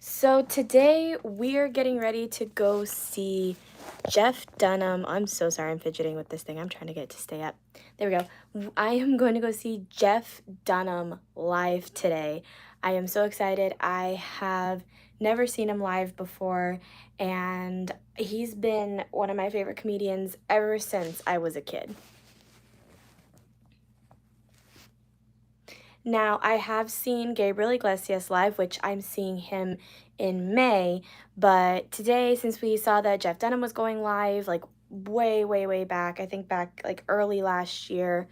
So today we are getting ready to go see Jeff Dunham. I'm so sorry I'm fidgeting with this thing. I'm trying to get it to stay up. There we go. I am going to go see Jeff Dunham live today. I am so excited. I have never seen him live before, and he's been one of my favorite comedians ever since I was a kid. Now, I have seen Gabriel Iglesias live, which I'm seeing him in May, but today, since we saw that Jeff Dunham was going live, like way, way, way back, I think back like early last year,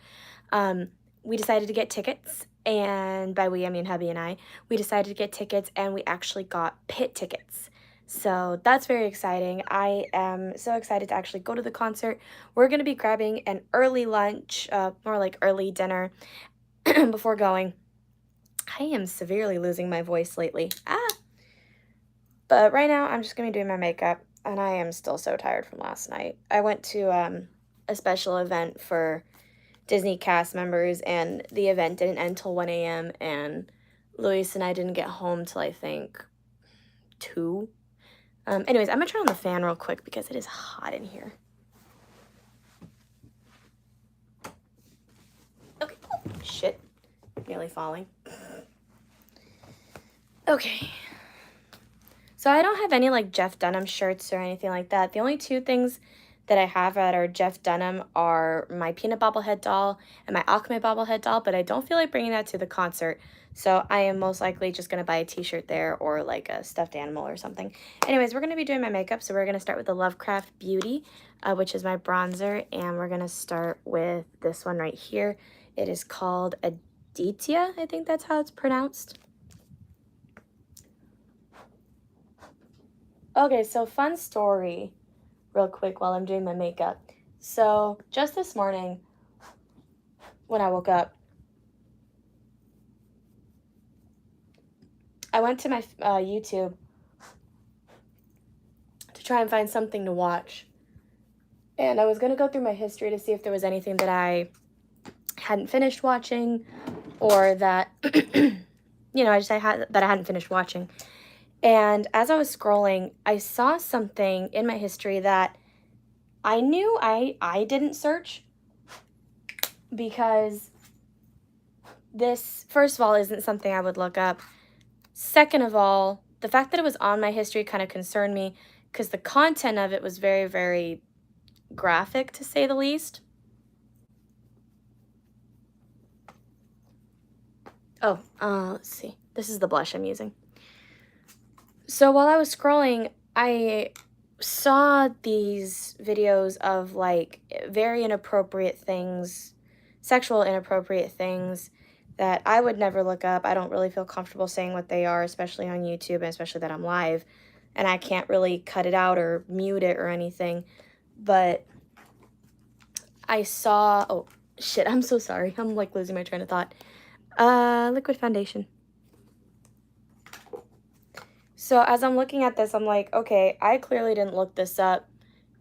um, we decided to get tickets, and by we, I mean hubby and we decided to get tickets, and we actually got pit tickets. So that's very exciting. I am so excited to actually go to the concert. We're going to be grabbing an early lunch, more like early dinner, before going. I am severely losing my voice lately. But right now, I'm just going to be doing my makeup, and I am still so tired from last night. I went to a special event for Disney cast members, and the event didn't end till 1 a.m., and Luis and I didn't get home till, I think, 2. Anyways, I'm going to turn on the fan real quick because it is hot in here. Okay. Oh, shit. Nearly falling. Okay. So I don't have any like Jeff Dunham shirts or anything like that. The only two things that I have that are Jeff Dunham are my Peanut bobblehead doll and my Alchemy bobblehead doll, but I don't feel like bringing that to the concert. So I am most likely just going to buy a t-shirt there or like a stuffed animal or something. Anyways, we're going to be doing my makeup. So we're going to start with the Lovecraft Beauty, which is my bronzer. And we're going to start with this one right here. It is called Aditya. I think that's how it's pronounced. Okay, so fun story real quick while I'm doing my makeup. So just this morning when I woke up, I went to my YouTube to try and find something to watch. And I was going to go through my history to see if there was anything that I hadn't finished watching or that, you know, that I hadn't finished watching. And as I was scrolling, I saw something in my history that I knew I didn't search because this, first of all, isn't something I would look up. Second of all, the fact that it was on my history kind of concerned me because the content of it was very, very graphic, to say the least. Oh, let's see. This is the blush I'm using. So while I was scrolling, I saw these videos of like very inappropriate things, sexual inappropriate things that I would never look up. I don't really feel comfortable saying what they are, especially on YouTube, and especially that I'm live, and I can't really cut it out or mute it or anything. But I saw, oh shit, I'm so sorry. I'm like losing my train of thought. Liquid foundation. So as I'm looking at this, I'm like, okay, I clearly didn't look this up.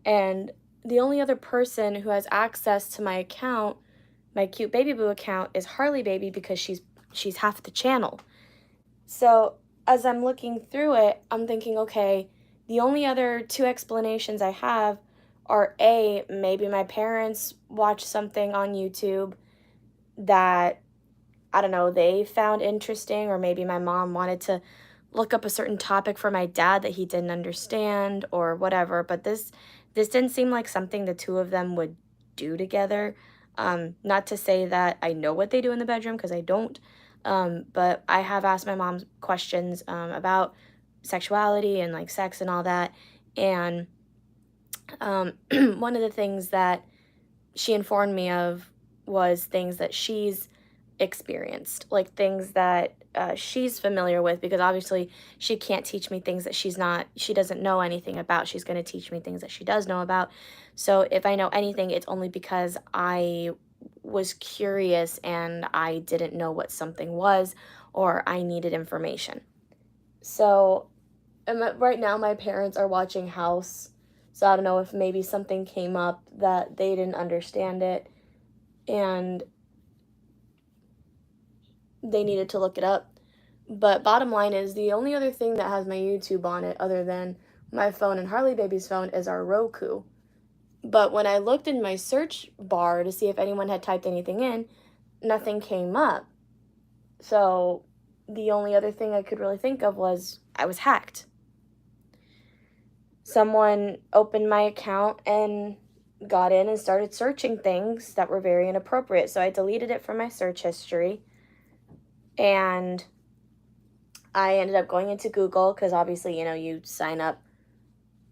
And the only other person who has access to my account, my Cute Baby Boo account, is Harley Baby because she's half the channel. So as I'm looking through it, I'm thinking, okay, the only other two explanations I have are A, maybe my parents watched something on YouTube that, I don't know, they found interesting, or maybe my mom wanted to look up a certain topic for my dad that he didn't understand or whatever. But this didn't seem like something the two of them would do together. Not to say that I know what they do in the bedroom, because I don't. But I have asked my mom questions about sexuality and like sex and all that. And one of the things that she informed me of was things that she's experienced, like things that she's familiar with, because obviously she can't teach me things that she doesn't know anything about. She's going to teach me things that she does know about. So if I know anything, it's only because I was curious and I didn't know what something was, or I needed information. So right now my parents are watching House, so I don't know if maybe something came up that they didn't understand it and they needed to look it up. But bottom line is, the only other thing that has my YouTube on it other than my phone and Harley Baby's phone is our Roku. But when I looked in my search bar to see if anyone had typed anything in, nothing came up. So the only other thing I could really think of was I was hacked. Someone opened my account and got in and started searching things that were very inappropriate. So I deleted it from my search history. And I ended up going into Google because obviously, you sign up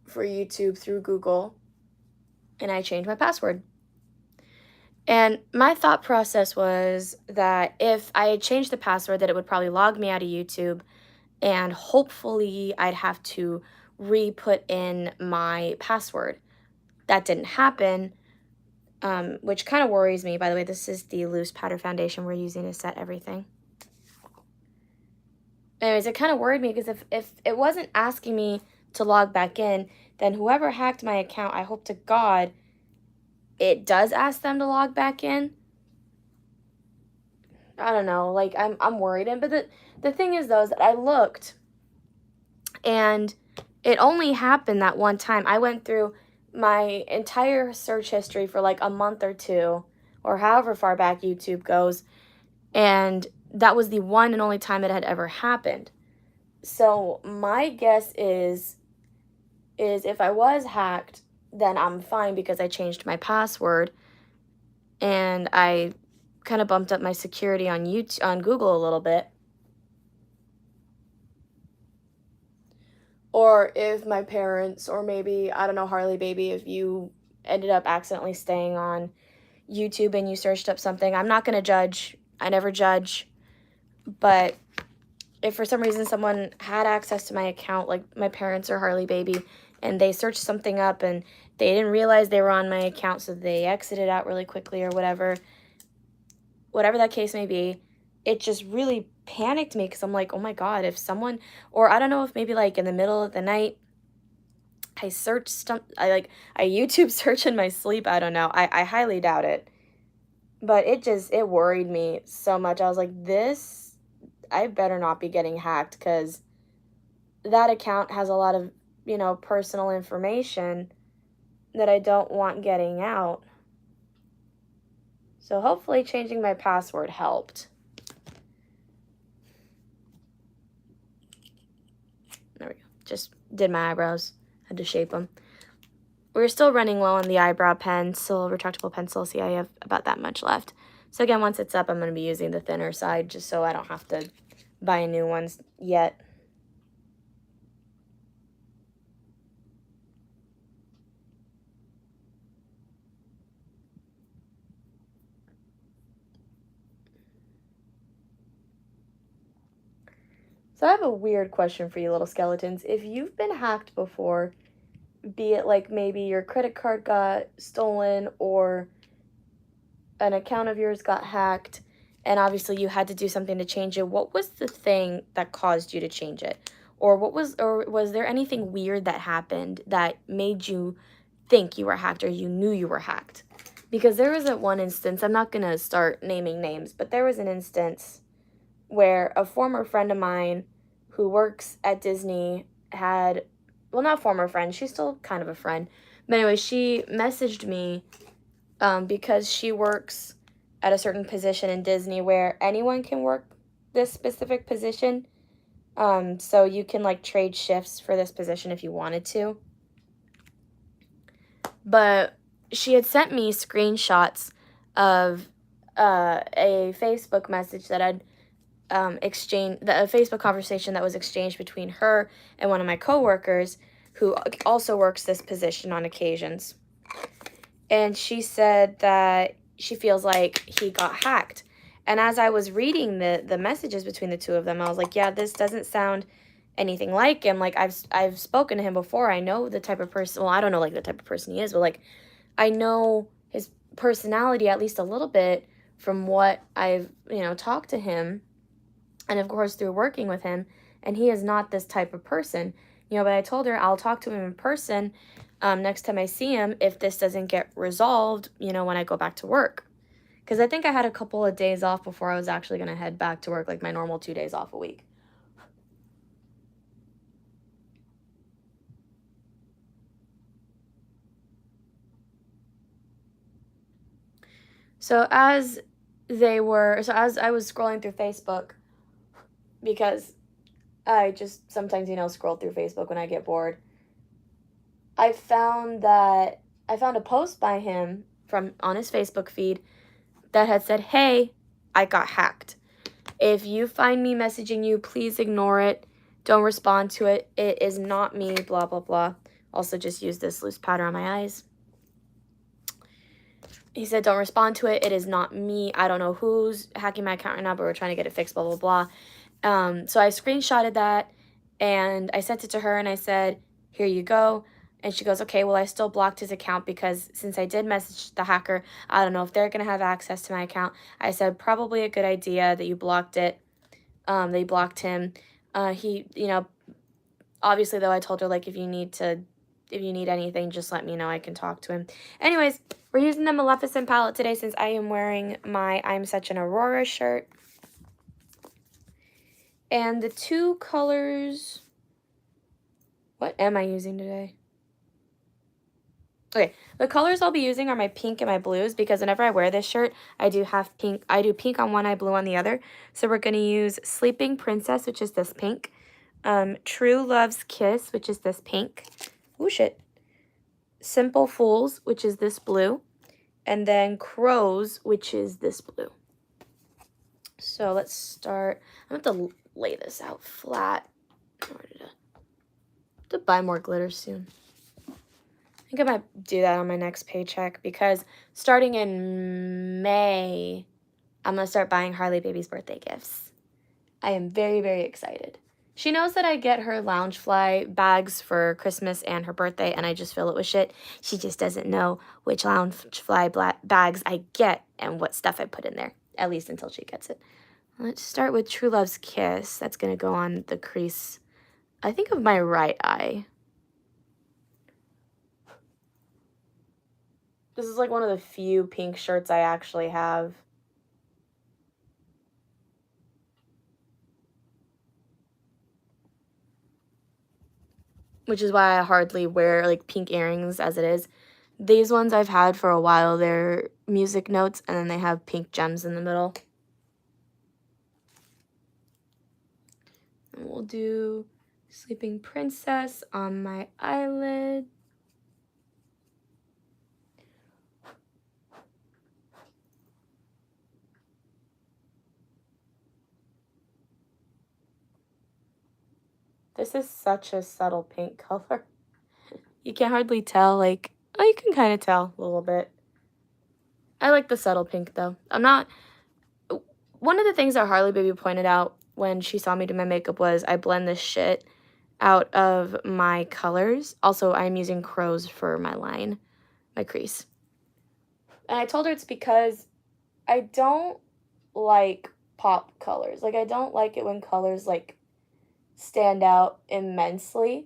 for YouTube through Google. And I changed my password. And my thought process was that if I had changed the password, that it would probably log me out of YouTube, and hopefully I'd have to re-put in my password. That didn't happen, which kind of worries me. By the way, this is the loose powder foundation we're using to set everything. Anyways, it kind of worried me because if it wasn't asking me to log back in, then whoever hacked my account, I hope to God it does ask them to log back in. I don't know, like I'm worried. But the thing is though is that I looked and it only happened that one time. I went through my entire search history for like a month or two, or however far back YouTube goes, and that was the one and only time it had ever happened. So my guess is if I was hacked, then I'm fine because I changed my password and I kind of bumped up my security on Google a little bit. Or if my parents, or maybe, I don't know, Harley Baby, if you ended up accidentally staying on YouTube and you searched up something, I'm not going to judge. I never judge. But if for some reason someone had access to my account, like my parents or Harley Baby, and they searched something up and they didn't realize they were on my account, so they exited out really quickly or whatever that case may be, it just really panicked me because I'm like, oh my God, if someone, or I don't know if maybe like in the middle of the night, I YouTube search in my sleep. I don't know. I highly doubt it. But it worried me so much. I was like, I better not be getting hacked because that account has a lot of, personal information that I don't want getting out. So hopefully changing my password helped. There we go. Just did my eyebrows. Had to shape them. We're still running low on the eyebrow pencil, retractable pencil. See, I have about that much left. So again, once it's up, I'm going to be using the thinner side just so I don't have to buy new ones yet. So I have a weird question for you little skeletons. If you've been hacked before, be it like maybe your credit card got stolen or an account of yours got hacked and obviously you had to do something to change it, what was the thing that caused you to change it? Or was there anything weird that happened that made you think you were hacked or you knew you were hacked? Because there was one instance, I'm not going to start naming names, but there was an instance where a former friend of mine who works at Disney had, well, not former friend, she's still kind of a friend, but anyway, she messaged me because she works at a certain position in Disney where anyone can work this specific position. So you can like trade shifts for this position if you wanted to. But she had sent me screenshots of a Facebook message that I'd a Facebook conversation that was exchanged between her and one of my coworkers who also works this position on occasions. And she said that she feels like he got hacked. And as I was reading the messages between the two of them, I was like, yeah, this doesn't sound anything like him. Like I've spoken to him before. I know the type of person, well, I don't know like the type of person he is, but like I know his personality at least a little bit from what I've, talked to him. And of course through working with him, and he is not this type of person, but I told her I'll talk to him in person next time I see him if this doesn't get resolved, when I go back to work. Because I think I had a couple of days off before I was actually going to head back to work, like my normal 2 days off a week. So as I was scrolling through Facebook, because I just sometimes, scroll through Facebook when I get bored, I found a post by him from on his Facebook feed that had said, "Hey, I got hacked. If you find me messaging you, please ignore it. Don't respond to it. It is not me, blah, blah, blah." Also, just use this loose powder on my eyes. He said, "Don't respond to it. It is not me. I don't know who's hacking my account right now, but we're trying to get it fixed, blah, blah, blah." So I screenshotted that, and I sent it to her, and I said, "Here you go." And she goes, "Okay, well, I still blocked his account because since I did message the hacker, I don't know if they're going to have access to my account." I said, "Probably a good idea that you blocked it." They blocked him. He, obviously, though, I told her, like, if you need anything, just let me know. I can talk to him. Anyways, we're using the Maleficent palette today since I am wearing my I'm Such an Aurora shirt. And the two colors, what am I using today? Okay, the colors I'll be using are my pink and my blues, because whenever I wear this shirt, I do pink on one eye, blue on the other. So we're going to use Sleeping Princess, which is this pink. True Love's Kiss, which is this pink. Ooh, shit. Simple Fools, which is this blue. And then Crows, which is this blue. So let's start. I'm going to have to lay this out flat in order to buy more glitter soon. I think I might do that on my next paycheck, because starting in May, I'm going to start buying Harley Baby's birthday gifts. I am very, very excited. She knows that I get her Loungefly bags for Christmas and her birthday, and I just fill it with shit. She just doesn't know which Loungefly bags I get and what stuff I put in there, at least until she gets it. Let's start with True Love's Kiss. That's going to go on the crease, I think, of my right eye. This is like one of the few pink shirts I actually have. Which is why I hardly wear like pink earrings as it is. These ones I've had for a while. They're music notes, and then they have pink gems in the middle. And we'll do Sleeping Princess on my eyelid. This is such a subtle pink color. You can hardly tell, like, oh, you can kind of tell a little bit. I like the subtle pink, though. One of the things that Harley Baby pointed out when she saw me do my makeup was I blend this shit out of my colors. Also, I'm using Crows for my line, my crease. And I told her it's because I don't like pop colors. Like, I don't like it when colors, like, stand out immensely.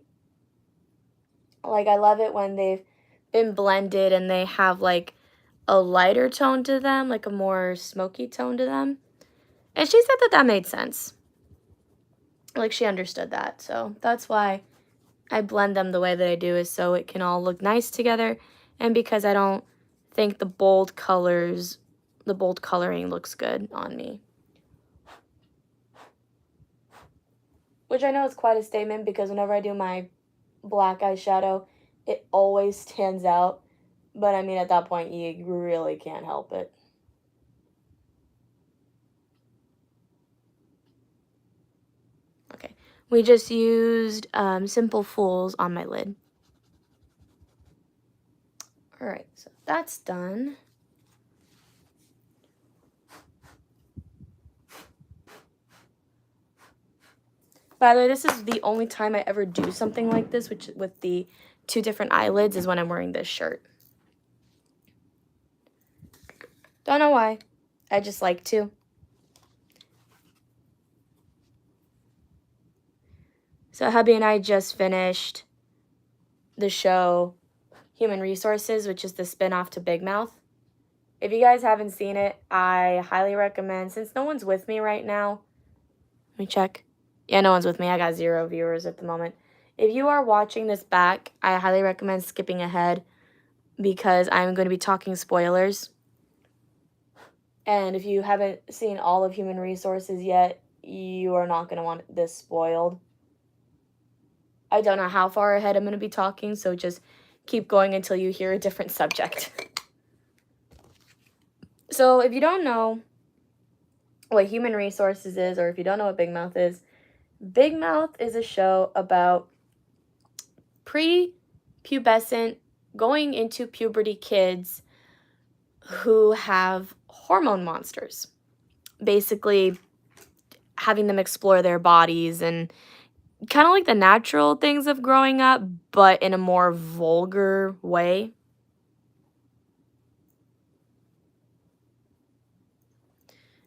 Like, I love it when they've been blended and they have, like, a lighter tone to them, like a more smoky tone to them. And she said that that made sense. Like, she understood that. So that's why I blend them the way that I do, is so it can all look nice together, and because I don't think the bold coloring looks good on me. Which I know is quite a statement, because whenever I do my black eyeshadow, it always stands out. But I mean, at that point, you really can't help it. Okay, we just used Simple Fools on my lid. All right, so that's done. By the way, this is the only time I ever do something like this, which with the two different eyelids, is when I'm wearing this shirt. Don't know why. I just like to. So hubby and I just finished the show Human Resources, which is the spin-off to Big Mouth. If you guys haven't seen it, I highly recommend, since no one's with me right now. Let me check. Yeah, no one's with me. I got 0 viewers at the moment. If you are watching this back, I highly recommend skipping ahead, because I'm going to be talking spoilers. And if you haven't seen all of Human Resources yet, you are not going to want this spoiled. I don't know how far ahead I'm going to be talking, so just keep going until you hear a different subject. So if you don't know what Human Resources is, or if you don't know what Big Mouth is a show about pre-pubescent, going into puberty kids who have hormone monsters. Basically, having them explore their bodies and kind of like the natural things of growing up, but in a more vulgar way.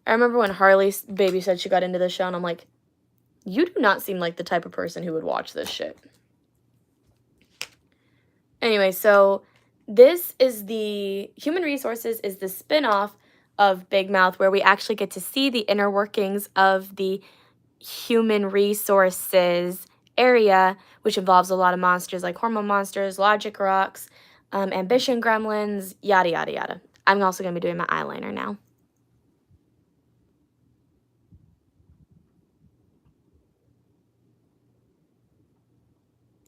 I remember when Harley's baby said she got into the show, and I'm like, you do not seem like the type of person who would watch this shit. Anyway, so this is the Human Resources is the spin-off of Big Mouth, where we actually get to see the inner workings of the Human Resources area, which involves a lot of monsters like hormone monsters, logic rocks, ambition gremlins, yada, yada, yada. I'm also going to be doing my eyeliner now.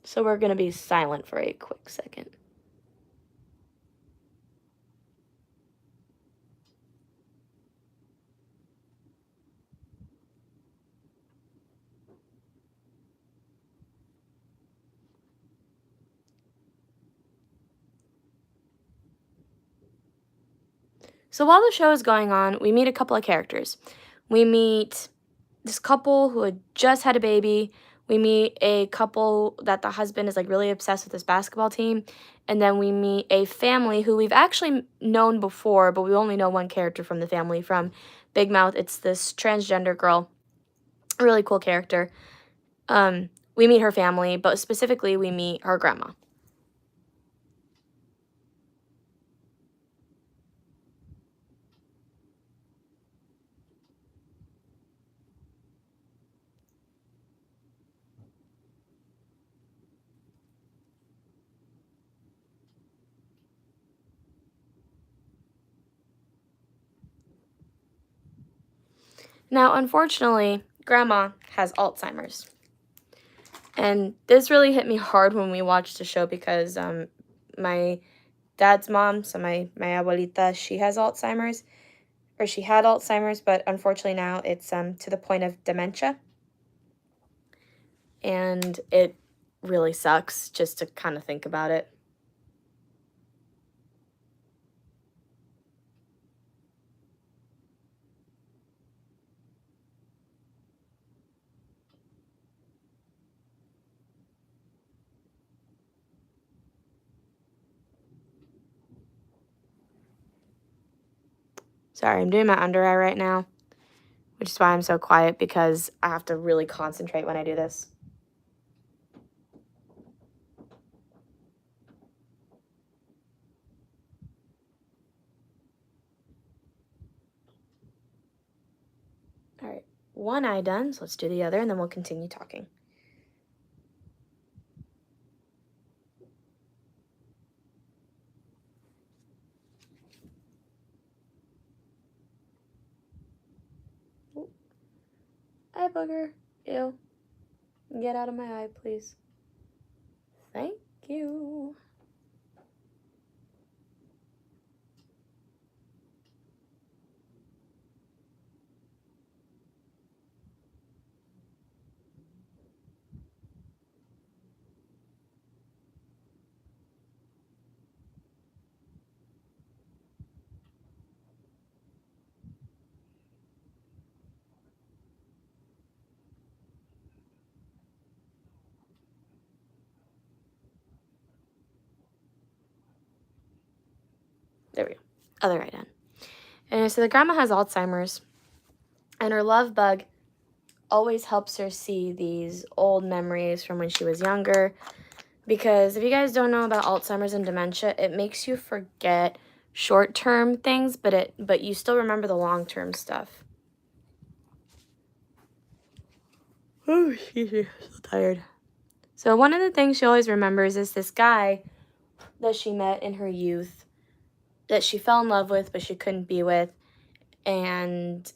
So we're going to be silent for a quick second. So while the show is going on, we meet a couple of characters. We meet this couple who had just had a baby. We meet a couple that the husband is like really obsessed with this basketball team. And then we meet a family who we've actually known before, but we only know one character from the family from Big Mouth. It's this transgender girl, a really cool character. We meet her family, but specifically we meet her grandma. Now, unfortunately, Grandma has Alzheimer's. And this really hit me hard when we watched the show because my dad's mom, so my abuelita, she has Alzheimer's, or she had Alzheimer's, but unfortunately now it's to the point of dementia. And it really sucks just to kind of think about it. Sorry, I'm doing my under eye right now, which is why I'm so quiet, because I have to really concentrate when I do this. All right, one eye done, so let's do the other, and then we'll continue talking. Eye booger. Ew. Get out of my eye, please. Thank you. There we go. Other eye done. And so the grandma has Alzheimer's, and her love bug always helps her see these old memories from when she was younger. Because if you guys don't know about Alzheimer's and dementia, it makes you forget short-term things, but you still remember the long-term stuff. Oh, excuse me, I'm so tired. So one of the things she always remembers is this guy that she met in her youth, that she fell in love with, but she couldn't be with. And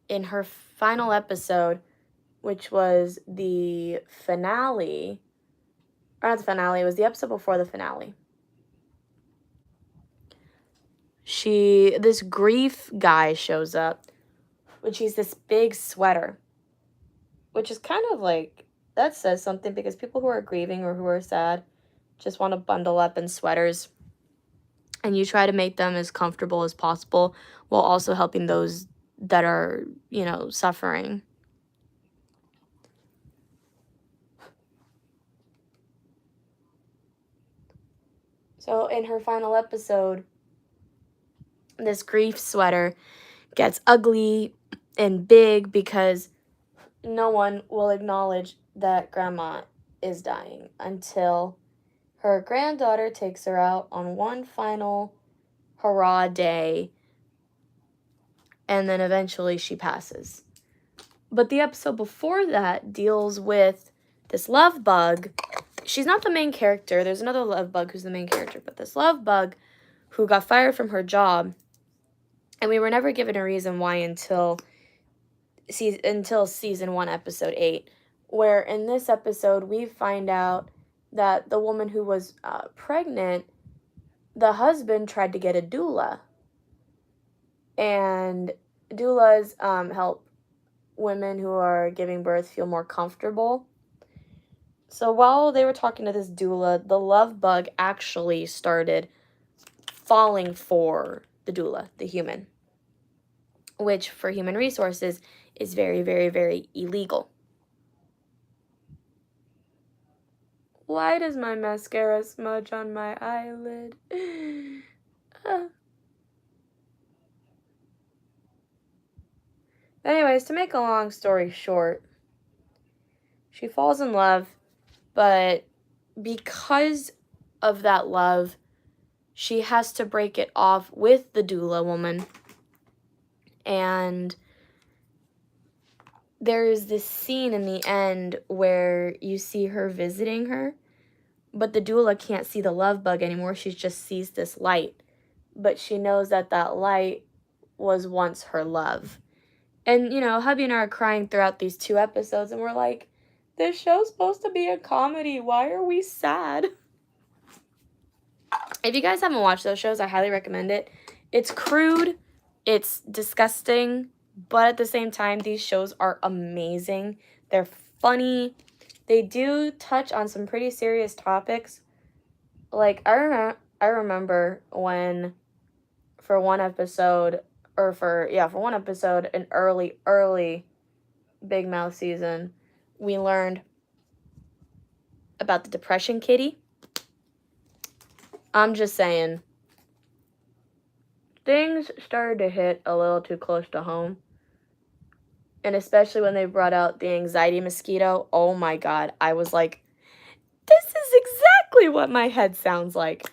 in her final episode, which was the finale, or not the finale, it was the episode before the finale. This grief guy shows up, which he's this big sweater, which is kind of like, that says something, because people who are grieving or who are sad just want to bundle up in sweaters, and you try to make them as comfortable as possible while also helping those that are, suffering. So in her final episode, this grief sweater gets ugly and big because no one will acknowledge that grandma is dying until her granddaughter takes her out on one final hurrah day, and then eventually she passes. But the episode before that deals with this love bug. She's not the main character. There's another love bug who's the main character, but this love bug who got fired from her job, and we were never given a reason why until season 1, episode 8, where in this episode we find out that the woman who was pregnant, the husband tried to get a doula, and doulas help women who are giving birth feel more comfortable. So while they were talking to this doula, the love bug actually started falling for the doula, the human, which for human resources is very, very, very illegal. Why does my mascara smudge on my eyelid? Anyways, to make a long story short, she falls in love, but because of that love, she has to break it off with the doula woman. And there is this scene in the end where you see her visiting her, but the doula can't see the love bug anymore. She just sees this light, but she knows that that light was once her love. And, hubby and I are crying throughout these 2 episodes, and we're like, this show's supposed to be a comedy. Why are we sad? If you guys haven't watched those shows, I highly recommend it. It's crude, it's disgusting, but at the same time, these shows are amazing. They're funny. They do touch on some pretty serious topics. Like, I remember when, for one episode, an early Big Mouth season, we learned about the depression kitty. I'm just saying, things started to hit a little too close to home. And especially when they brought out the anxiety mosquito, oh my god, I was like, this is exactly what my head sounds like.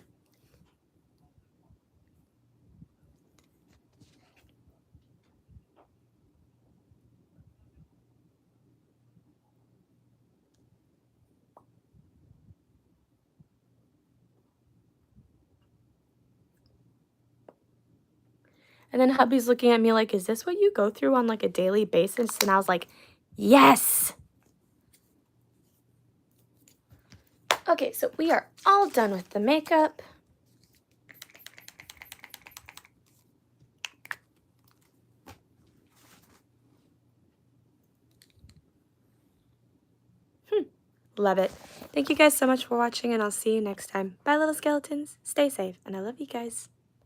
And then hubby's looking at me like, is this what you go through on like a daily basis? And I was like, yes. Okay, so we are all done with the makeup. Love it. Thank you guys so much for watching, and I'll see you next time. Bye, little skeletons. Stay safe, and I love you guys.